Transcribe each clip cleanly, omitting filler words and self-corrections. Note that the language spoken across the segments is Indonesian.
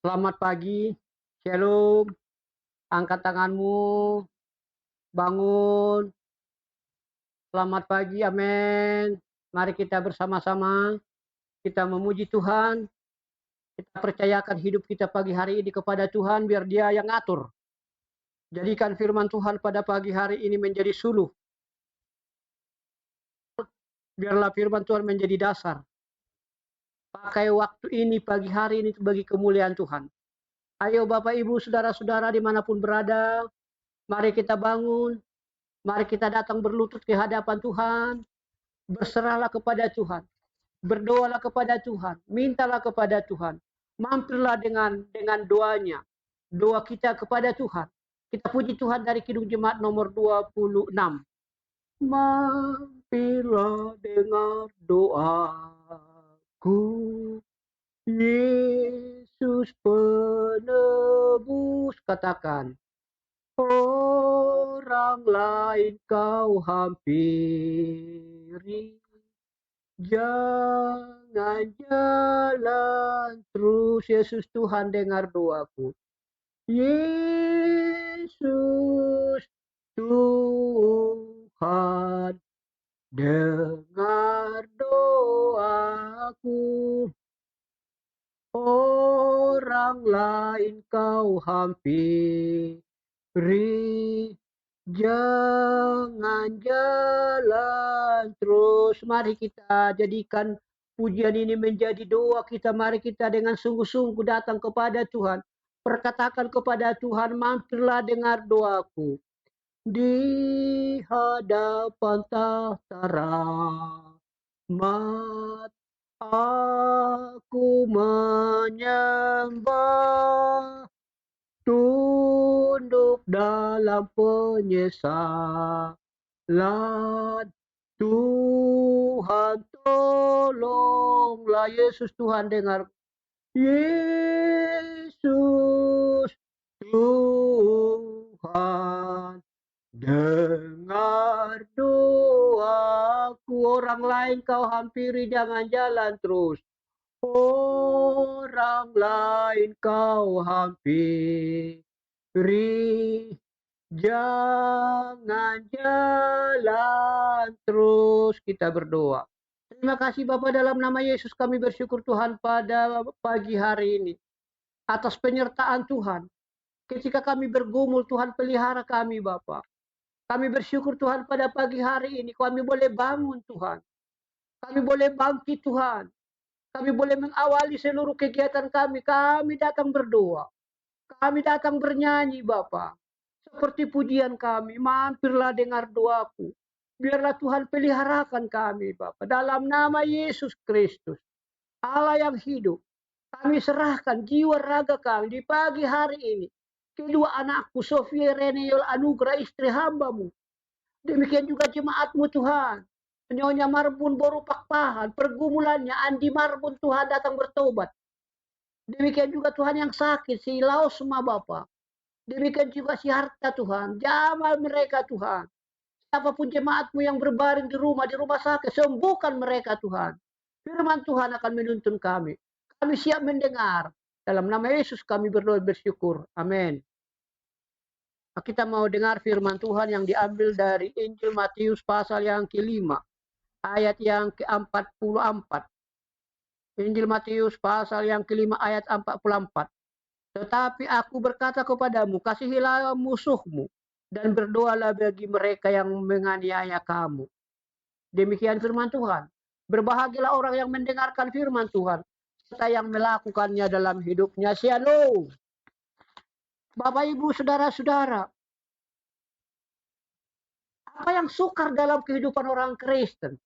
Selamat pagi, shalom, angkat tanganmu, bangun, selamat pagi, amin. Mari kita bersama-sama, kita memuji Tuhan, kita percayakan hidup kita pagi hari ini kepada Tuhan, biar Dia yang ngatur. Jadikan firman Tuhan pada pagi hari ini menjadi suluh, biarlah firman Tuhan menjadi dasar. Pakai waktu ini, pagi hari ini, bagi kemuliaan Tuhan. Ayo Bapak Ibu, Saudara-saudara dimanapun berada, mari kita bangun, mari kita datang berlutut ke hadapan Tuhan, berserahlah kepada Tuhan, berdoalah kepada Tuhan, mintalah kepada Tuhan, mampirlah dengan doanya, doa kita kepada Tuhan. Kita puji Tuhan dari Kidung Jemaat nomor 26. Mampirlah dengar doaku, Yesus penebus. Katakan, orang lain kau hampiri, jangan jalan terus. Yesus Tuhan dengar doaku. Yesus Tuhan dengar doaku. Orang lain kau hampiri, jangan jalan terus. Mari kita jadikan pujian ini menjadi doa kita. Mari kita dengan sungguh-sungguh datang kepada Tuhan. Perkatakan kepada Tuhan, mampirlah dengar doaku. Di hadapan tahta rahmat, aku menyembah, tunduk dalam penyesalan. Tuhan tolonglah. Yesus Tuhan dengar. Yesus Tuhan dengar doaku. Orang lain kau hampiri, jangan jalan terus. Orang lain kau hampiri, jangan jalan terus. Kita berdoa. Terima kasih Bapa, dalam nama Yesus kami bersyukur Tuhan pada pagi hari ini atas penyertaan Tuhan. Ketika kami bergumul, Tuhan pelihara kami Bapa. Kami bersyukur Tuhan pada pagi hari ini kami boleh bangun Tuhan. Kami boleh bangkit Tuhan. Kami boleh mengawali seluruh kegiatan kami. Kami datang berdoa. Kami datang bernyanyi Bapa. Seperti pujian kami, mampirlah dengar doaku. Biarlah Tuhan peliharakan kami Bapa. Dalam nama Yesus Kristus, Allah yang hidup, kami serahkan jiwa raga kami di pagi hari ini. Kedua anakku, Sofia Reneyol Anugrah, istri hambamu. Demikian juga jemaatmu Tuhan. Nyonya Marbun Boru Pakpahan, pergumulannya Andi Marbun Tuhan datang bertobat. Demikian juga Tuhan yang sakit, si Laosma Bapak. Demikian juga si Harta Tuhan, jamal mereka Tuhan. Siapapun jemaatmu yang berbaring di rumah sakit, sembuhkan mereka Tuhan. Firman Tuhan akan menuntun kami. Kami siap mendengar. Dalam nama Yesus kami berdoa bersyukur. Amin. Kita mau dengar firman Tuhan yang diambil dari Injil Matius pasal yang ke-5, ayat yang ke-44. Injil Matius pasal yang ke-5 ayat 44. Tetapi aku berkata kepadamu, kasihilah musuhmu dan berdoalah bagi mereka yang menganiaya kamu. Demikian firman Tuhan. Berbahagialah orang yang mendengarkan firman Tuhan serta yang melakukannya dalam hidupnya. Shalom. Bapak Ibu Saudara-saudara, apa yang sukar dalam kehidupan orang Kristen?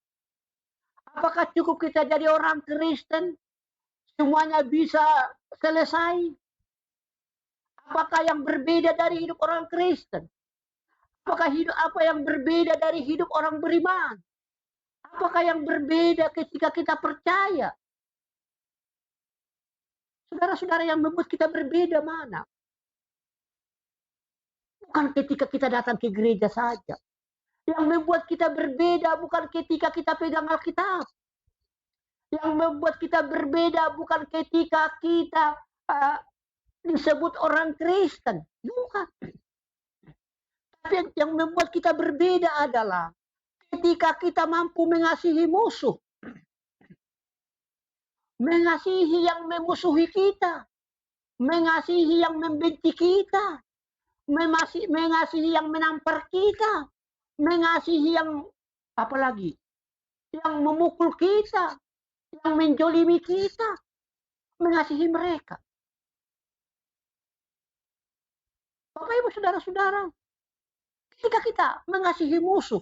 Apakah cukup kita jadi orang Kristen, semuanya bisa selesai? Apakah yang berbeda dari hidup orang Kristen? Apakah apa yang berbeda dari hidup orang beriman? Apakah yang berbeda ketika kita percaya? Saudara-saudara, yang membuat kita berbeda mana? Bukan ketika kita datang ke gereja saja. Yang membuat kita berbeda bukan ketika kita pegang Alkitab. Yang membuat kita berbeda bukan ketika kita disebut orang Kristen. Bukan. Tapi yang membuat kita berbeda adalah ketika kita mampu mengasihi musuh. Mengasihi yang memusuhi kita. Mengasihi yang membenci kita. Mengasihi yang menampar kita. Mengasihi yang apalagi? Yang memukul kita. Yang menjolimi kita. Mengasihi mereka. Bapak Ibu Saudara-saudara, ketika kita mengasihi musuh,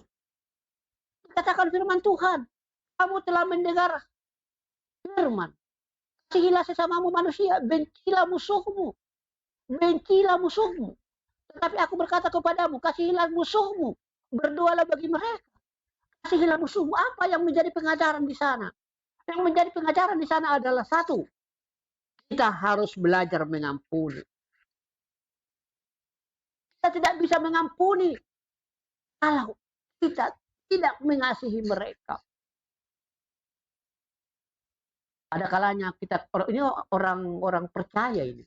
katakan firman Tuhan, kamu telah mendengar firman, kasihilah sesamamu manusia, bencilah musuhmu, bencilah musuhmu. Tetapi aku berkata kepadamu, kasihilah musuhmu, berdoalah bagi mereka. Kasihilah musuhmu. Apa yang menjadi pengajaran di sana? Yang menjadi pengajaran di sana adalah satu, kita harus belajar mengampuni. Kita tidak bisa mengampuni kalau kita tidak mengasihi mereka. Ada kalanya kita, ini orang percaya ini.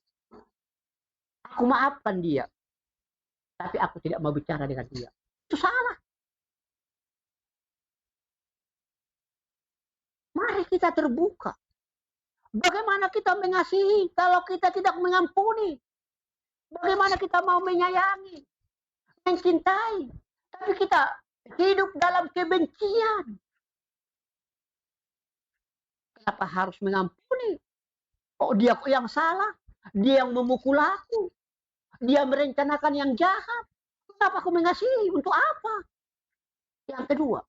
Aku maafkan dia, tapi aku tidak mau bicara dengan dia. Itu salah. Mari kita terbuka. Bagaimana kita mengasihi kalau kita tidak mengampuni? Bagaimana kita mau menyayangi, mencintai, tapi kita hidup dalam kebencian? Kenapa harus mengampuni? Oh, dia yang salah, dia yang memukul aku, dia merencanakan yang jahat. Kenapa aku mengasihi? Untuk apa? Yang kedua,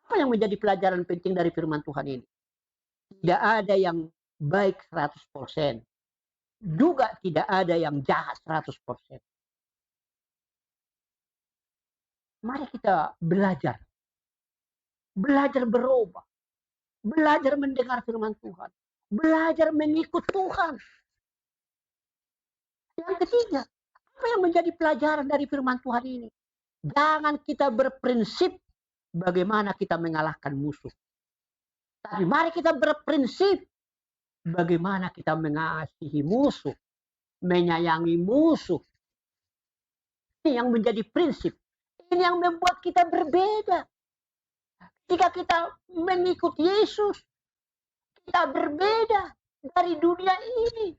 apa yang menjadi pelajaran penting dari firman Tuhan ini? Tidak ada yang baik 100%. Juga tidak ada yang jahat 100%. Mari kita belajar. Belajar berubah. Belajar mendengar firman Tuhan. Belajar mengikut Tuhan. Yang ketiga, apa yang menjadi pelajaran dari firman Tuhan ini? Jangan kita berprinsip bagaimana kita mengalahkan musuh. Tapi mari kita berprinsip bagaimana kita mengasihi musuh, menyayangi musuh. Ini yang menjadi prinsip. Ini yang membuat kita berbeda. Ketika kita mengikut Yesus, kita berbeda dari dunia ini.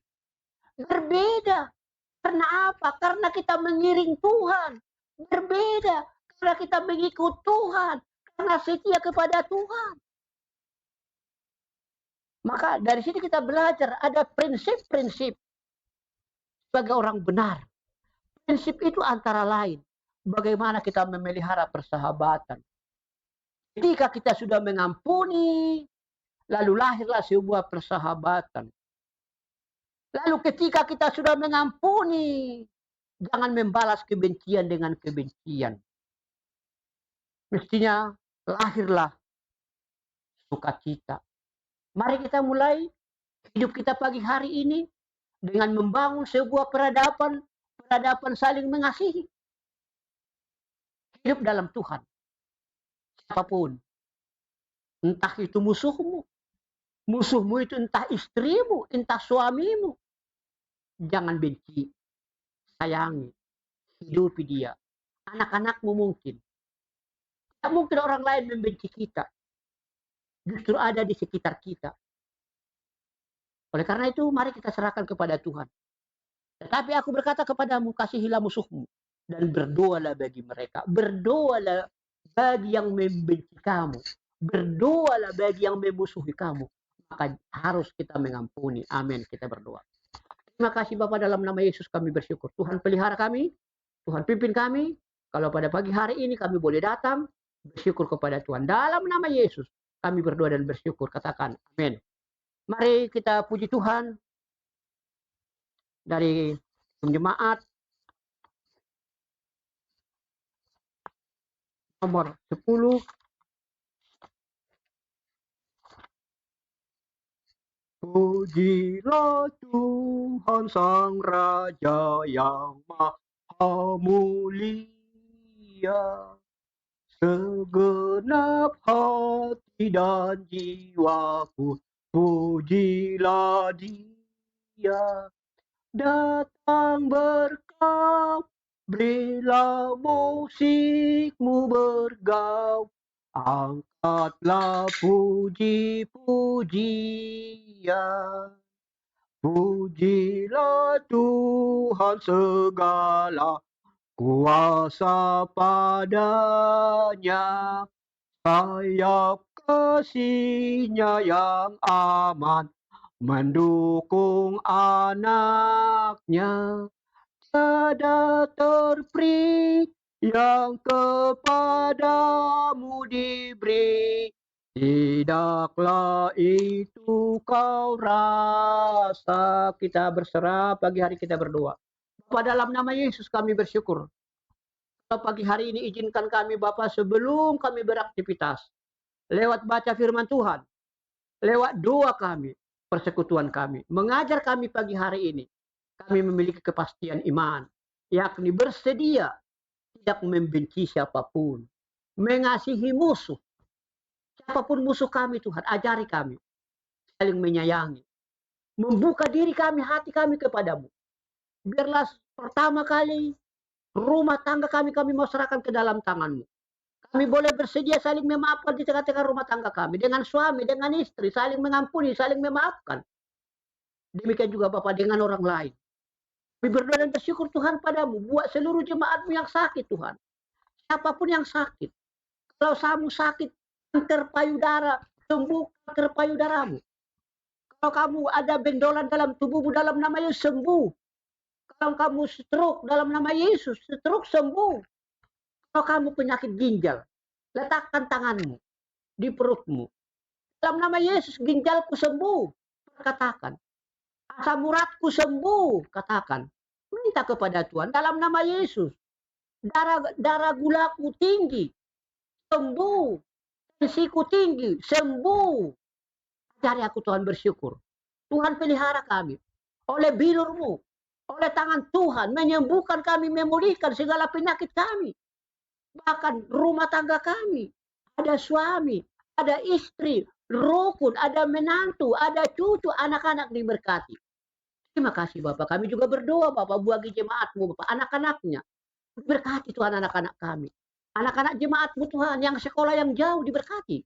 Berbeda. Karena apa? Karena kita mengiring Tuhan. Berbeda. Karena kita mengikut Tuhan. Karena setia kepada Tuhan. Maka dari sini kita belajar ada prinsip-prinsip sebagai orang benar. Prinsip itu antara lain bagaimana kita memelihara persahabatan. Ketika kita sudah mengampuni, lalu lahirlah sebuah persahabatan. Lalu ketika kita sudah mengampuni, jangan membalas kebencian dengan kebencian. Mestinya lahirlah sukacita. Mari kita mulai hidup kita pagi hari ini dengan membangun sebuah peradaban saling mengasihi. Hidup dalam Tuhan. Siapapun. Entah itu musuhmu. Musuhmu itu entah istrimu, entah suamimu. Jangan benci. Sayangi. Hidupi dia. Anak-anakmu mungkin. Tidak mungkin orang lain membenci kita. Justru ada di sekitar kita. Oleh karena itu, mari kita serahkan kepada Tuhan. Tetapi aku berkata kepadamu, kasihilah musuhmu. Dan berdoalah bagi mereka. Berdoalah bagi yang membenci kamu. Berdoalah bagi yang memusuhi kamu. Maka harus kita mengampuni. Amin. Kita berdoa. Terima kasih Bapa, dalam nama Yesus kami bersyukur. Tuhan pelihara kami. Tuhan pimpin kami. Kalau pada pagi hari ini kami boleh datang, bersyukur kepada Tuhan. Dalam nama Yesus kami berdoa dan bersyukur. Katakan amin. Mari kita puji Tuhan. Dari jemaat nomor 10. Pujilah Tuhan Sang Raja yang Maha Mulia. Segenap hati dan jiwaku, pujilah Dia. datang berkau, berilah musikmu bergaul, angkatlah puji-pujian. Pujilah Tuhan segala kuasa padanya, sayap kasih-Nya yang aman mendukung anaknya. Tiada terperi yang kepadamu diberi, tidaklah itu kau rasa. Kita berserah, pagi hari kita berdoa. Bapa, dalam nama Yesus kami bersyukur. Pagi hari ini izinkan kami Bapa, sebelum kami beraktivitas, lewat baca firman Tuhan, lewat doa kami, persekutuan kami, mengajar kami pagi hari ini, kami memiliki kepastian iman, yakni bersedia tidak membenci siapapun, mengasihi musuh. Siapapun musuh kami Tuhan, ajari kami saling menyayangi, membuka diri kami, hati kami kepadamu. Biarlah pertama kali rumah tangga kami mau serahkan ke dalam tangan-Mu. Kami boleh bersedia saling memaafkan di tengah-tengah rumah tangga kami, dengan suami, dengan istri, saling mengampuni, saling memaafkan. Demikian juga Bapak dengan orang lain. Kami berdoa dan bersyukur Tuhan padamu, buat seluruh jemaat-Mu yang sakit Tuhan. Siapapun yang sakit, kalau kamu sakit kanker payudara, sembuh kanker payudaramu. Kalau kamu ada benjolan dalam tubuhmu, dalam nama Yesus sembuh. Kalau kamu stroke, dalam nama Yesus stroke sembuh. Kalau kamu penyakit ginjal, letakkan tanganmu di perutmu. Dalam nama Yesus ginjalku sembuh. Katakan, asam uratku sembuh. Katakan, minta kepada Tuhan dalam nama Yesus. Darah gulaku tinggi, sembuh. Tensiku tinggi, sembuh. Ajari aku Tuhan bersyukur. Tuhan pelihara kami. Oleh bilur-Mu, oleh tangan Tuhan menyembuhkan kami, memulihkan segala penyakit kami. Bahkan rumah tangga kami, ada suami, ada istri, rukun, ada menantu, ada cucu, anak-anak diberkati. Terima kasih Bapak. Kami juga berdoa Bapak bagi jemaat-Mu, Bapak, anak-anaknya. Diberkati Tuhan anak-anak kami. Anak-anak jemaat-Mu Tuhan yang sekolah yang jauh diberkati.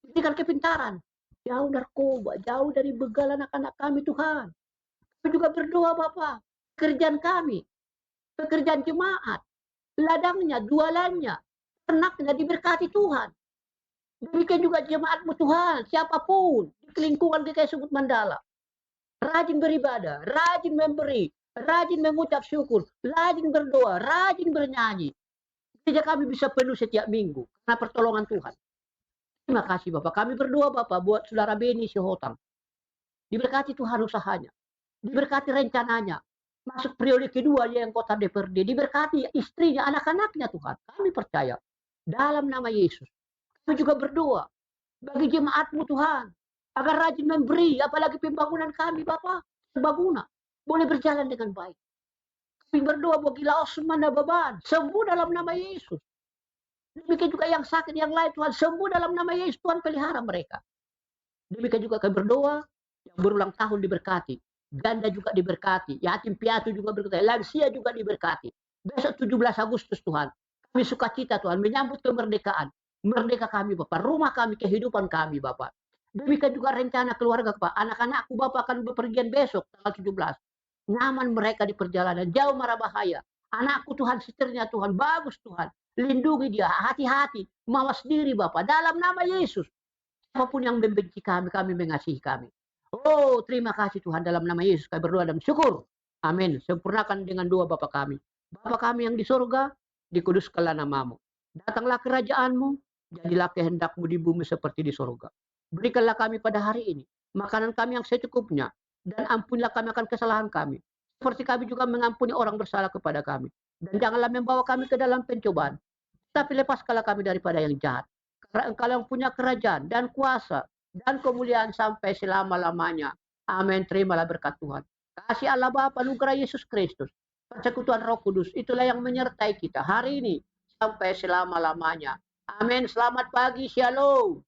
Diberikan kepintaran. Jauh narkoba, jauh dari begal anak-anak kami Tuhan. Kami juga berdoa Bapak. Pekerjaan kami, pekerjaan jemaat, ladangnya, jualannya, ternaknya diberkati Tuhan. Demikian juga jemaat-Mu Tuhan, siapapun di lingkungan GKI Sumut Mandala. Rajin beribadah, rajin memberi, rajin mengucap syukur, rajin berdoa, rajin bernyanyi. Sehingga kami bisa penuh setiap minggu karena pertolongan Tuhan. Terima kasih Bapak. Kami berdoa Bapak buat saudara Beni Sihotang. Diberkati Tuhan usahanya. Diberkati rencananya. Masuk periode kedua dia yang kota DPRD. Diberkati istrinya, anak-anaknya Tuhan. Kami percaya. Dalam nama Yesus. Kami juga berdoa. Bagi jemaat-Mu Tuhan. Agar rajin memberi. Apalagi pembangunan kami Bapak. Serbaguna. Boleh berjalan dengan baik. Kami berdoa bagi Osman dan Baban. Sembuh dalam nama Yesus. Demikian juga yang sakit yang lain Tuhan. Sembuh dalam nama Yesus. Tuhan pelihara mereka. Demikian juga kami berdoa. Yang berulang tahun diberkati. Janda juga diberkati, yatim piatu juga diberkati, lansia juga diberkati. Besok 17 Agustus Tuhan, kami sukacita Tuhan, menyambut kemerdekaan. Merdeka kami Bapak, rumah kami, kehidupan kami Bapak. Demikian juga rencana keluarga Bapak, anak-anakku Bapak akan bepergian besok tanggal 17. Nyaman mereka di perjalanan, jauh mara bahaya. Anakku Tuhan, setirnya Tuhan, bagus Tuhan. Lindungi dia, hati-hati, mawas diri Bapak, dalam nama Yesus. Siapapun yang membenci kami mengasihi kami. Oh, terima kasih Tuhan dalam nama Yesus kami berdoa dan syukur. Amin. Sempurnakan dengan doa Bapa kami. Bapa kami yang di surga, dikuduskanlah namamu. Datanglah kerajaan-Mu, jadilah kehendak-Mu di bumi seperti di surga. Berikanlah kami pada hari ini makanan kami yang secukupnya, dan ampunilah kami akan kesalahan kami, seperti kami juga mengampuni orang bersalah kepada kami. Dan janganlah membawa kami ke dalam pencobaan, tapi lepaskanlah kami daripada yang jahat. Karena Engkau yang punya kerajaan dan kuasa dan kemuliaan sampai selama-lamanya. Amin. Terimalah berkat Tuhan. Kasih Allah Bapa, anugerah Yesus Kristus, persekutuan Roh Kudus, itulah yang menyertai kita hari ini sampai selama-lamanya. Amin. Selamat pagi. Shalom.